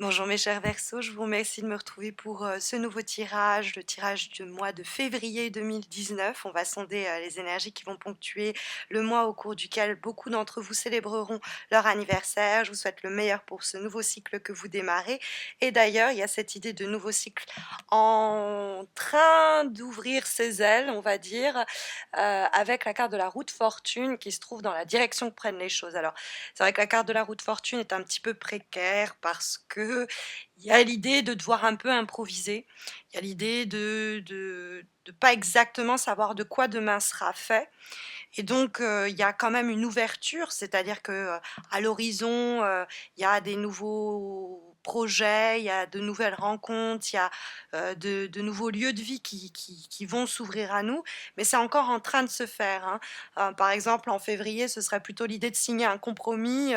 Bonjour mes chers Verseaux, je vous remercie de me retrouver pour ce nouveau tirage, le tirage du mois de février 2019. On va sonder les énergies qui vont ponctuer le mois au cours duquel beaucoup d'entre vous célébreront leur anniversaire. Je vous souhaite le meilleur pour ce nouveau cycle que vous démarrez. Et d'ailleurs, il y a cette idée de nouveau cycle en train d'ouvrir ses ailes, on va dire, avec la carte de la roue de fortune qui se trouve dans la direction que prennent les choses. Alors, c'est vrai que la carte de la roue de fortune est un petit peu précaire parce que il y a l'idée de devoir un peu improviser. Il y a l'idée de pas exactement savoir de quoi demain sera fait et donc il y a quand même une ouverture, c'est-à-dire que, à l'horizon, il y a des nouveaux projets, il y a de nouvelles rencontres, il y a, de nouveaux lieux de vie qui vont s'ouvrir à nous, mais c'est encore en train de se faire, hein. Par exemple, en février, ce serait plutôt l'idée de signer un compromis,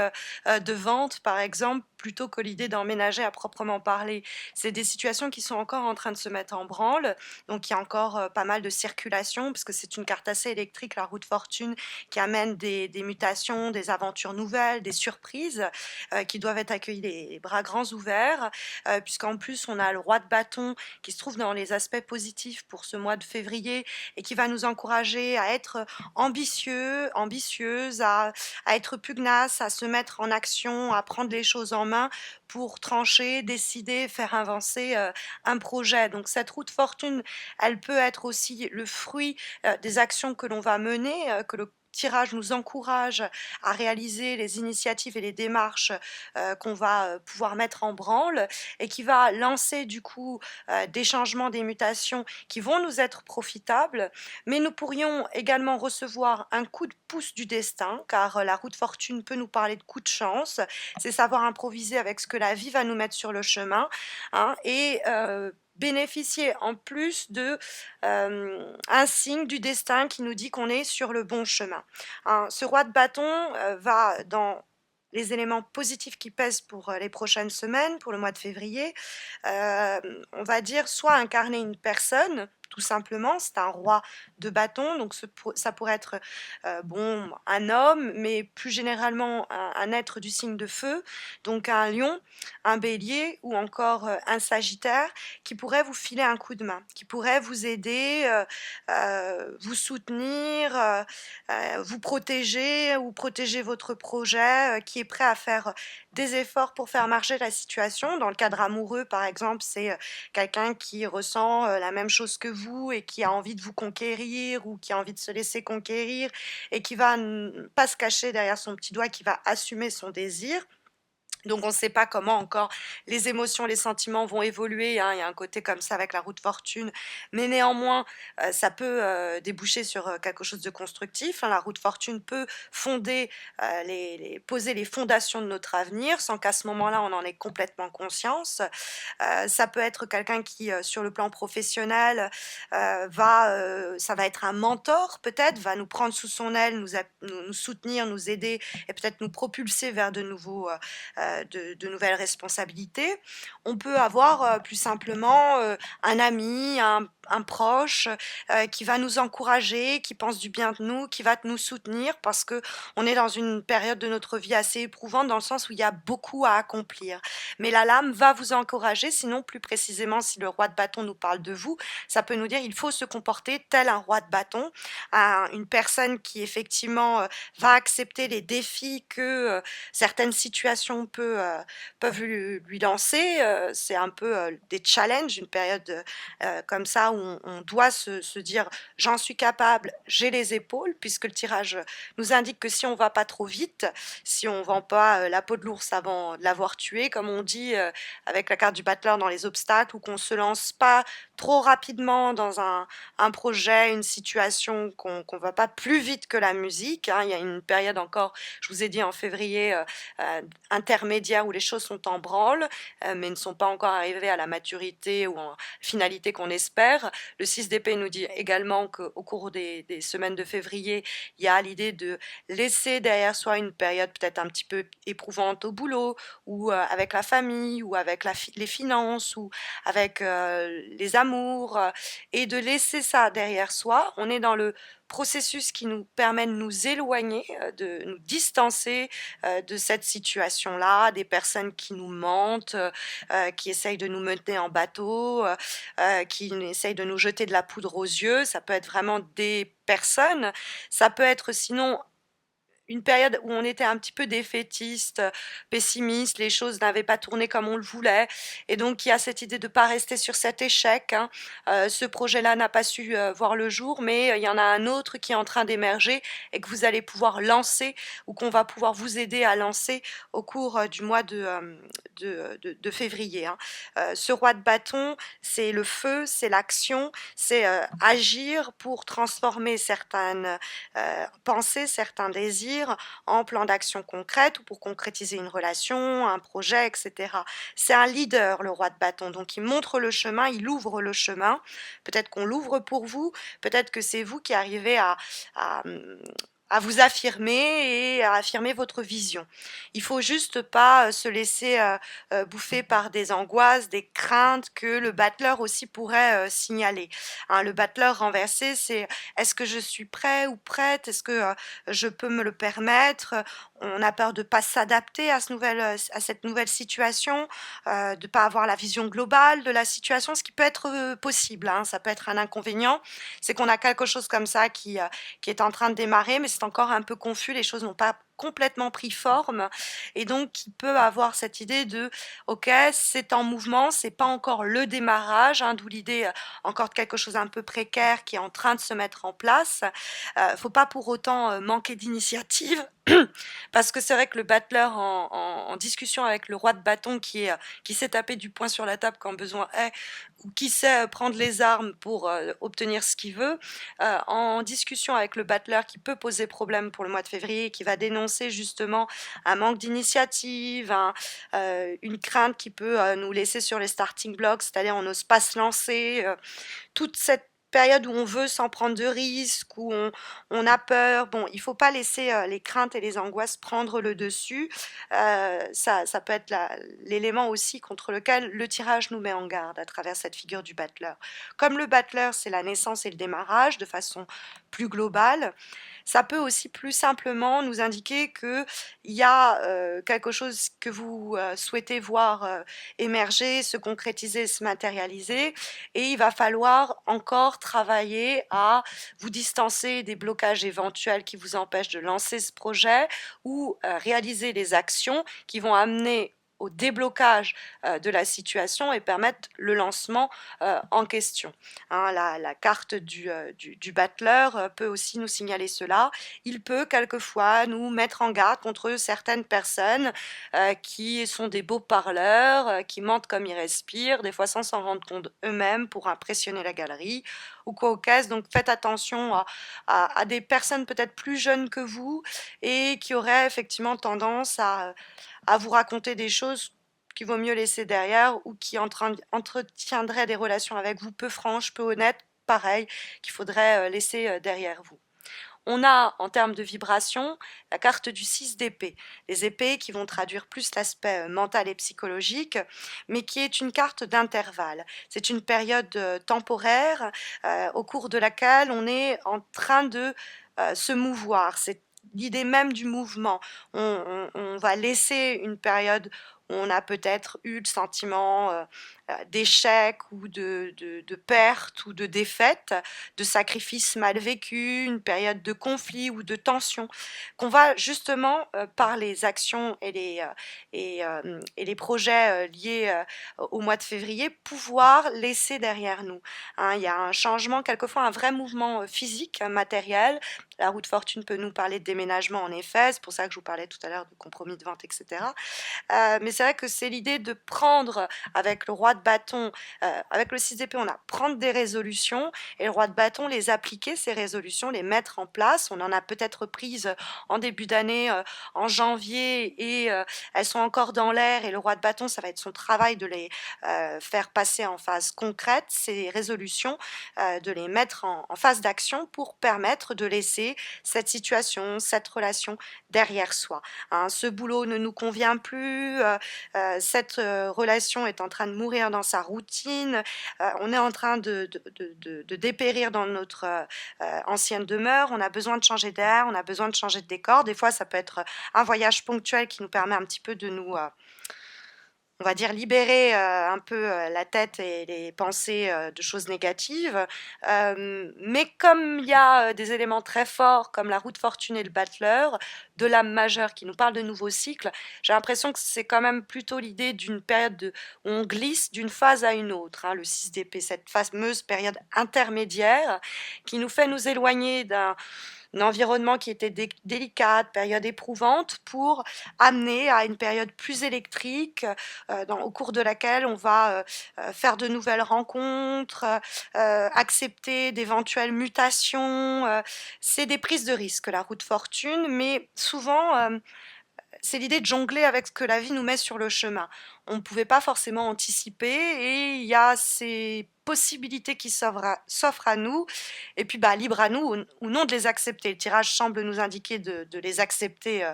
de vente, par exemple, plutôt que l'idée d'emménager à proprement parler. C'est des situations qui sont encore en train de se mettre en branle, donc il y a encore, pas mal de circulation parce que c'est une carte assez électrique, la roue de fortune, qui amène des mutations, des aventures nouvelles, des surprises, qui doivent être accueillies les bras grands ouverts, puisqu'en plus on a le roi de bâton qui se trouve dans les aspects positifs pour ce mois de février et qui va nous encourager à être ambitieux, ambitieuses, à être pugnaces, à se mettre en action, à prendre les choses en main pour trancher, décider, faire avancer, un projet. Donc cette roue de fortune, elle peut être aussi le fruit, des actions que l'on va mener, que le tirage nous encourage à réaliser les initiatives et les démarches, qu'on va, pouvoir mettre en branle et qui va lancer du coup, des changements, des mutations qui vont nous être profitables. Mais nous pourrions également recevoir un coup de pouce du destin, car, la roue de fortune peut nous parler de coup de chance. C'est savoir improviser avec ce que la vie va nous mettre sur le chemin, hein, et bénéficier en plus de un signe du destin qui nous dit qu'on est sur le bon chemin. Hein, ce roi de bâton va dans les éléments positifs qui pèsent pour les prochaines semaines, pour le mois de février, on va dire soit incarner une personne, tout simplement, c'est un roi de bâton, donc ça pourrait être bon, un homme, mais plus généralement un être du signe de feu, donc un lion, un bélier ou encore un sagittaire qui pourrait vous filer un coup de main, qui pourrait vous aider, vous soutenir, vous protéger ou protéger votre projet, qui est prêt à faire des efforts pour faire marcher la situation. Dans le cadre amoureux, par exemple, c'est quelqu'un qui ressent la même chose que vous et qui a envie de vous conquérir ou qui a envie de se laisser conquérir et qui va pas se cacher derrière son petit doigt, qui va assumer son désir. Donc on ne sait pas comment encore les émotions, les sentiments vont évoluer, hein. Il y a un côté comme ça avec la roue de fortune, mais néanmoins, ça peut, déboucher sur, quelque chose de constructif, hein. La roue de fortune peut fonder, les poser les fondations de notre avenir sans qu'à ce moment-là, on en ait complètement conscience. Ça peut être quelqu'un qui, sur le plan professionnel, ça va être un mentor peut-être, va nous prendre sous son aile, nous soutenir, nous aider et peut-être nous propulser vers de nouvelles responsabilités. On peut avoir, plus simplement, un ami, un proche, qui va nous encourager, qui pense du bien de nous, qui va nous soutenir parce que on est dans une période de notre vie assez éprouvante dans le sens où il y a beaucoup à accomplir. Mais la lame va vous encourager, sinon plus précisément si le roi de bâton nous parle de vous, ça peut nous dire: «Il faut se comporter tel un roi de bâton», une personne qui effectivement, va accepter les défis que, certaines situations peuvent lui lancer, c'est un peu, des challenges, une période, comme ça où on doit se dire: «J'en suis capable, j'ai les épaules», puisque le tirage, nous indique que si on va pas trop vite, si on vend pas, la peau de l'ours avant de l'avoir tué, comme on dit, avec la carte du battleur dans les obstacles, ou qu'on se lance pas trop rapidement dans un projet, une situation, qu'on va pas plus vite que la musique, hein. Il y a une période encore, je vous ai dit en février, intermédiaire où les choses sont en branle, mais ne sont pas encore arrivées à la maturité ou en finalité qu'on espère. Le 6 d'épée nous dit également qu'au cours des semaines de février, il y a l'idée de laisser derrière soi une période peut-être un petit peu éprouvante au boulot ou, avec la famille ou avec les finances ou avec, les amours, et de laisser ça derrière soi. On est dans le processus qui nous permet de nous éloigner, de nous distancer, de cette situation-là, des personnes qui nous mentent, qui essayent de nous mener en bateau, qui essayent de nous jeter de la poudre aux yeux. Ça peut être vraiment des personnes, ça peut être sinon une période où on était un petit peu défaitiste, pessimiste, les choses n'avaient pas tourné comme on le voulait et donc il y a cette idée de ne pas rester sur cet échec, hein. Ce projet-là n'a pas su, voir le jour, mais il y en a un autre qui est en train d'émerger et que vous allez pouvoir lancer ou qu'on va pouvoir vous aider à lancer au cours, du mois de février, hein. Ce roi de bâton, c'est le feu, c'est l'action, c'est, agir pour transformer certaines, pensées, certains désirs en plan d'action concrète ou pour concrétiser une relation, un projet, etc. C'est un leader, le roi de bâton, donc il montre le chemin, il ouvre le chemin. Peut-être qu'on l'ouvre pour vous, peut-être que c'est vous qui arrivez à, mmh, à vous affirmer et à affirmer votre vision. Il faut juste pas se laisser bouffer par des angoisses, des craintes que le battleur aussi pourrait signaler, hein. Le battleur renversé, c'est est-ce que je suis prêt ou prête? Est-ce que je peux me le permettre? On a peur de pas s'adapter à à cette nouvelle situation, de pas avoir la vision globale de la situation, ce qui peut être, possible, hein, ça peut être un inconvénient. C'est qu'on a quelque chose comme ça qui est en train de démarrer, mais c'est encore un peu confus, les choses n'ont pas complètement pris forme et donc il peut avoir cette idée de: «OK, c'est en mouvement, c'est pas encore le démarrage», hein, d'où l'idée, encore de quelque chose un peu précaire qui est en train de se mettre en place. Faut pas pour autant, manquer d'initiative parce que c'est vrai que le battleur en discussion avec le roi de bâton qui sait taper du poing sur la table quand besoin est, ou qui sait, prendre les armes pour, obtenir ce qu'il veut, en discussion avec le battleur qui peut poser problème pour le mois de février, qui va dénoncer justement un manque d'initiative, une crainte qui peut, nous laisser sur les starting blocks, c'est-à-dire on n'ose pas se lancer, toute cette période où on veut sans prendre de risques, où on a peur, bon, il faut pas laisser, les craintes et les angoisses prendre le dessus. Ça peut être l'élément aussi contre lequel le tirage nous met en garde à travers cette figure du battleur. Comme le battleur, c'est la naissance et le démarrage de façon plus globale, ça peut aussi plus simplement nous indiquer qu'il y a, quelque chose que vous, souhaitez voir, émerger, se concrétiser, se matérialiser et il va falloir encore travailler à vous distancer des blocages éventuels qui vous empêchent de lancer ce projet ou réaliser les actions qui vont amener au déblocage de la situation et permettre le lancement en question, hein. La carte du battleur peut aussi nous signaler cela. Il peut quelquefois nous mettre en garde contre certaines personnes qui sont des beaux parleurs, qui mentent comme ils respirent, des fois sans s'en rendre compte eux-mêmes pour impressionner la galerie ou quoi aux caisses. Donc faites attention à des personnes peut-être plus jeunes que vous et qui auraient effectivement tendance à vous raconter des choses qu'il vaut mieux laisser derrière ou qui entretiendraient des relations avec vous peu franches, peu honnêtes, pareil, qu'il faudrait laisser derrière vous. On a, en termes de vibration, la carte du 6 d'épée. Les épées qui vont traduire plus l'aspect mental et psychologique, mais qui est une carte d'intervalle. C'est une période temporaire au cours de laquelle on est en train de se mouvoir. C'est l'idée même du mouvement. On va laisser une période où on a peut-être eu le sentiment d'échec ou de perte ou de défaite, de sacrifices mal vécus, une période de conflit ou de tension, qu'on va justement par les actions et les projets liés au mois de février pouvoir laisser derrière nous, hein. Il y a un changement, quelquefois un vrai mouvement physique, matériel. La roue de fortune peut nous parler de déménagement en effet, c'est pour ça que je vous parlais tout à l'heure de compromis de vente, etc. Mais c'est vrai que c'est l'idée de prendre avec le roi de bâton, avec le 6 d'épée, on a prendre des résolutions et le roi de bâton, les appliquer, ces résolutions, les mettre en place. On en a peut-être prises en début d'année, en janvier et elles sont encore dans l'air et le roi de bâton, ça va être son travail de les faire passer en phase concrète, ces résolutions, de les mettre en phase d'action pour permettre de laisser cette situation, cette relation derrière soi, hein. Ce boulot ne nous convient plus, cette relation est en train de mourir revenir dans sa routine, on est en train de dépérir dans notre ancienne demeure, on a besoin de changer d'air, on a besoin de changer de décor. Des fois, ça peut être un voyage ponctuel qui nous permet un petit peu de nous, on va dire, libérer un peu la tête et les pensées de choses négatives. Mais comme il y a des éléments très forts comme la roue de fortune et le battleur, de l'âme majeure qui nous parle de nouveaux cycles, j'ai l'impression que c'est quand même plutôt l'idée d'une période où on glisse d'une phase à une autre, hein, le 6 d'épée, cette fameuse période intermédiaire qui nous fait nous éloigner d'un environnement qui était délicat, période éprouvante, pour amener à une période plus électrique, au cours de laquelle on va faire de nouvelles rencontres, accepter d'éventuelles mutations. C'est des prises de risques, la roue de fortune, mais souvent, c'est l'idée de jongler avec ce que la vie nous met sur le chemin. On ne pouvait pas forcément anticiper et il y a ces possibilités qui s'offrent à nous et puis bah, libre à nous ou non de les accepter. Le tirage semble nous indiquer de les accepter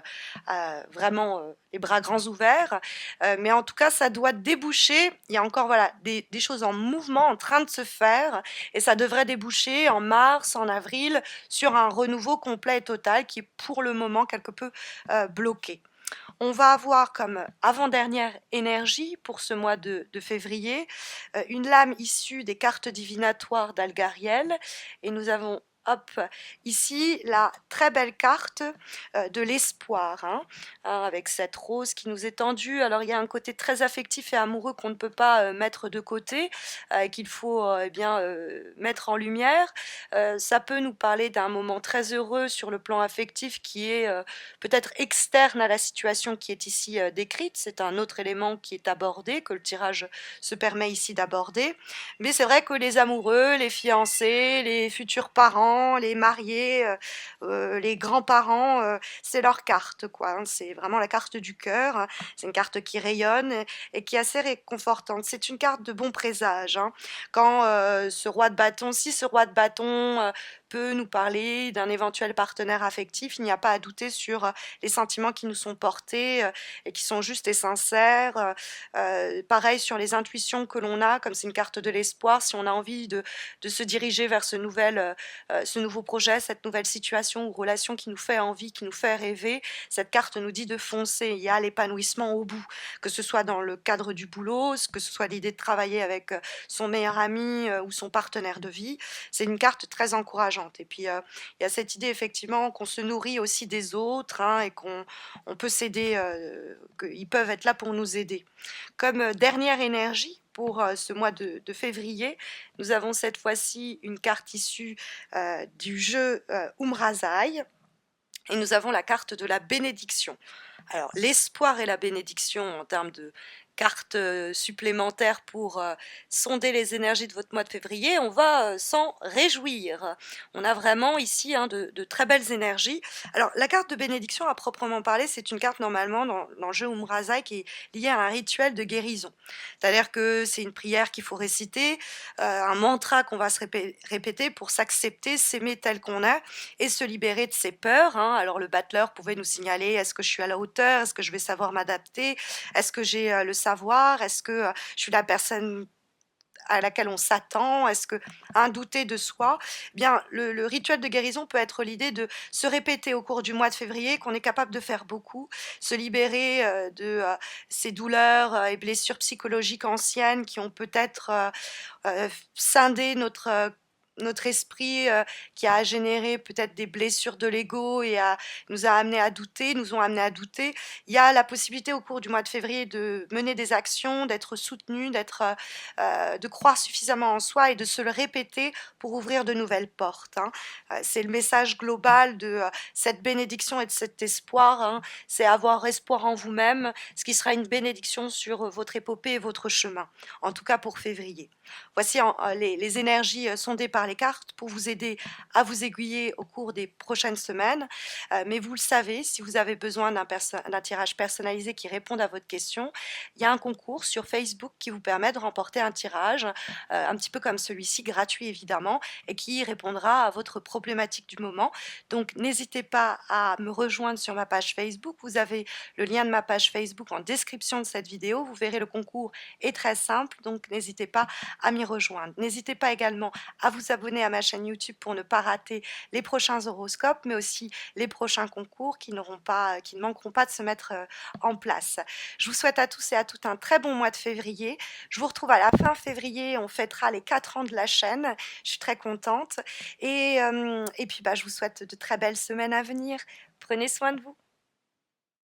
vraiment les bras grands ouverts, mais en tout cas ça doit déboucher, il y a encore voilà, des choses en mouvement, en train de se faire et ça devrait déboucher en mars, en avril sur un renouveau complet et total qui est pour le moment quelque peu bloqué. On va avoir comme avant-dernière énergie pour ce mois de février une lame issue des cartes divinatoires d'Algariel et nous avons hop, ici la très belle carte de l'espoir, avec cette rose qui nous est tendue. Alors il y a un côté très affectif et amoureux qu'on ne peut pas mettre de côté, qu'il faut eh bien mettre en lumière. Ça peut nous parler d'un moment très heureux sur le plan affectif qui est peut-être externe à la situation qui est ici décrite. C'est un autre élément qui est abordé, que le tirage se permet ici d'aborder. Mais c'est vrai que les amoureux, les fiancés, les futurs parents, les mariés, les grands-parents, c'est leur carte, quoi, hein. C'est vraiment la carte du cœur, hein. C'est une carte qui rayonne et qui est assez réconfortante. C'est une carte de bon présage, hein. Quand ce roi de bâton, si ce roi de bâton peut nous parler d'un éventuel partenaire affectif, il n'y a pas à douter sur les sentiments qui nous sont portés et qui sont justes et sincères. Pareil sur les intuitions que l'on a, comme c'est une carte de l'espoir, si on a envie de se diriger vers ce nouveau projet, cette nouvelle situation ou relation qui nous fait envie, qui nous fait rêver, cette carte nous dit de foncer. Il y a l'épanouissement au bout, que ce soit dans le cadre du boulot, que ce soit l'idée de travailler avec son meilleur ami ou son partenaire de vie. C'est une carte très encourageante. Et puis, il y a cette idée effectivement qu'on se nourrit aussi des autres, hein, et qu'on peut s'aider, qu'ils peuvent être là pour nous aider. Comme dernière énergie, pour ce mois de février, nous avons cette fois-ci une carte issue du jeu Umrazai et nous avons la carte de la bénédiction. Alors l'espoir et la bénédiction en termes de cartes supplémentaires pour sonder les énergies de votre mois de février, on va s'en réjouir. On a vraiment ici de très belles énergies. Alors la carte de bénédiction à proprement parler, c'est une carte normalement dans le jeu Umrazai qui est liée à un rituel de guérison. C'est-à-dire que c'est une prière qu'il faut réciter, un mantra qu'on va se répéter pour s'accepter, s'aimer tel qu'on est et se libérer de ses peurs, hein. Alors le battleur pouvait nous signaler: est-ce que je suis à la hauteur, est-ce que je vais savoir m'adapter, est-ce que j'ai le savoir, est-ce que je suis la personne à laquelle on s'attend, est-ce que douter de soi, eh bien le rituel de guérison peut être l'idée de se répéter au cours du mois de février qu'on est capable de faire beaucoup, se libérer de ces douleurs et blessures psychologiques anciennes qui ont peut-être scindé notre esprit, qui a généré peut-être des blessures de l'ego et nous ont amené à douter. Il y a la possibilité au cours du mois de février de mener des actions, d'être soutenu, de croire suffisamment en soi et de se le répéter pour ouvrir de nouvelles portes, hein. C'est le message global de cette bénédiction et de cet espoir, hein. C'est avoir espoir en vous-même, ce qui sera une bénédiction sur votre épopée et votre chemin, en tout cas pour février. Voici les énergies sondées par par les cartes pour vous aider à vous aiguiller au cours des prochaines semaines. Mais vous le savez, si vous avez besoin d'un tirage personnalisé qui réponde à votre question, il y a un concours sur Facebook qui vous permet de remporter un tirage, un petit peu comme celui-ci, gratuit évidemment, et qui répondra à votre problématique du moment. Donc n'hésitez pas à me rejoindre sur ma page Facebook. Vous avez le lien de ma page Facebook en description de cette vidéo. Vous verrez, le concours est très simple, donc n'hésitez pas à m'y rejoindre. N'hésitez pas également à vous abonner à ma chaîne YouTube pour ne pas rater les prochains horoscopes, mais aussi les prochains concours qui ne manqueront pas de se mettre en place. Je vous souhaite à tous et à toutes un très bon mois de février. Je vous retrouve à la fin février, on fêtera les 4 ans de la chaîne. Je suis très contente et puis, je vous souhaite de très belles semaines à venir. Prenez soin de vous.